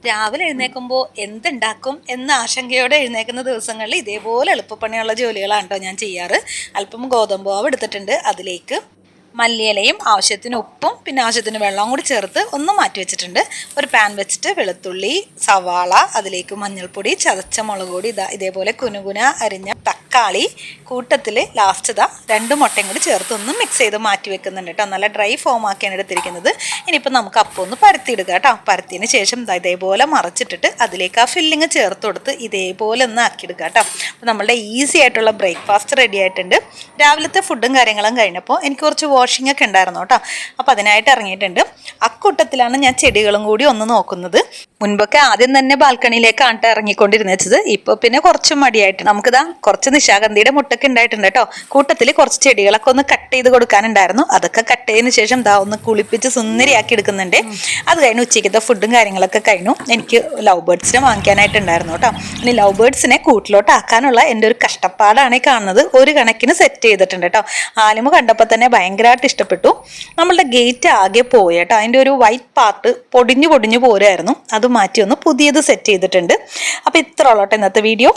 രാവിലെ എഴുന്നേൽക്കുമ്പോൾ എന്തുണ്ടാക്കും എന്ന ആശങ്കയോടെ എഴുന്നേൽക്കുന്ന ദിവസങ്ങളിൽ ഇതേപോലെ എളുപ്പപ്പണിയുള്ള ജോലികളാണ് കേട്ടോ ഞാൻ ചെയ്യാറ്. അല്പം ഗോതമ്പ് മാവ് എടുത്തിട്ടുണ്ട്, അതിലേക്ക് മല്ലിയിലയും ആവശ്യത്തിന് ഉപ്പും പിന്നെ ആവശ്യത്തിന് വെള്ളവും കൂടി ചേർത്ത് ഒന്ന് മാറ്റി വെച്ചിട്ടുണ്ട്. ഒരു പാൻ വെച്ചിട്ട് വെളുത്തുള്ളി, സവാള, അതിലേക്ക് മഞ്ഞൾപ്പൊടി, ചതച്ച മുളക് പൊടി, ഇതേപോലെ കുനുകുന അരിഞ്ഞ തക്കാളി, കൂട്ടത്തിൽ ലാസ്റ്റ് 2 മുട്ടയും കൂടി ചേർത്ത് ഒന്ന് മിക്സ് ചെയ്ത് മാറ്റി വെക്കുന്നുണ്ട് കേട്ടോ. നല്ല ഡ്രൈ ഫോം ആക്കിയാണ് എടുത്തിരിക്കുന്നത്. ഇനിയിപ്പോൾ നമുക്ക് അപ്പം ഒന്ന് പരത്തിയിടുക കേട്ടോ. പരത്തിയതിന് ശേഷം ഇതേപോലെ മറച്ചിട്ടിട്ട് അതിലേക്ക് ആ ഫില്ലിങ് ചേർത്ത് കൊടുത്ത് ഇതേപോലെ ഒന്ന് ആക്കിയിടുക കേട്ടോ. അപ്പോൾ നമ്മളുടെ ഈസി ആയിട്ടുള്ള ബ്രേക്ക്ഫാസ്റ്റ് റെഡി ആയിട്ടുണ്ട്. രാവിലത്തെ ഫുഡും കാര്യങ്ങളും കഴിഞ്ഞപ്പോൾ എനിക്ക് കുറച്ച് വാഷിംഗ് ഒക്കെ ഉണ്ടായിരുന്നു കേട്ടോ. അപ്പോൾ അതിനായിട്ട് ഇറങ്ങിയിട്ടുണ്ട്. അക്കൂട്ടത്തിലാണ് ഞാൻ ചെടികളും കൂടി ഒന്ന് നോക്കുന്നത്. മുൻപൊക്കെ ആദ്യം തന്നെ ബാൽക്കണിയിലേക്കാണ് ഇറങ്ങിക്കൊണ്ടിരുന്നത്. ഇപ്പോൾ പിന്നെ കുറച്ച് മടിയായിട്ട് നമുക്കിതാ കുറച്ച് നിശാഗന്ധിയുടെ മുട്ടൊക്കെ ഉണ്ടായിട്ടുണ്ട് കേട്ടോ. കൂട്ടത്തിൽ കുറച്ച് ചെടികളൊക്കെ ഒന്ന് കട്ട് ചെയ്ത് കൊടുക്കാനുണ്ടായിരുന്നു. അതൊക്കെ കട്ട് ചെയ്തതിന് ശേഷം ഒന്ന് കുളിപ്പിച്ച് സുന്ദരിയാക്കി എടുക്കുന്നുണ്ട്. അത് കഴിഞ്ഞ് ഉച്ചയ്ക്കത്തെ ഫുഡും കാര്യങ്ങളൊക്കെ കഴിഞ്ഞു. എനിക്ക് ലവ് ബേർഡ്സിനെ വാങ്ങിക്കാനായിട്ടുണ്ടായിരുന്നു കേട്ടോ. ഇനി ലവ് ബേർഡ്സിനെ കൂട്ടിലോട്ട് ആക്കാനുള്ള എൻ്റെ ഒരു കഷ്ടപ്പാടാണ് കാണുന്നത്. ഒരു കണക്കിന് സെറ്റ് ചെയ്തിട്ടുണ്ട് കേട്ടോ. ആലിമ കണ്ടപ്പോൾ തന്നെ ഭയങ്കരമായിട്ട് ഇഷ്ടപ്പെട്ടു. നമ്മളുടെ ഗേറ്റ് ആകെ പോയി കേട്ടോ. അതിൻ്റെ ഒരു വൈറ്റ് പാർട്ട് പൊടിഞ്ഞു പോരുമായിരുന്നു. അത് മാറ്റി ഒന്ന് പുതിയത് സെറ്റ് ചെയ്തിട്ടുണ്ട്. അപ്പോൾ ഇത്ര ഉള്ളട്ടെ ഇന്നത്തെ വീഡിയോ.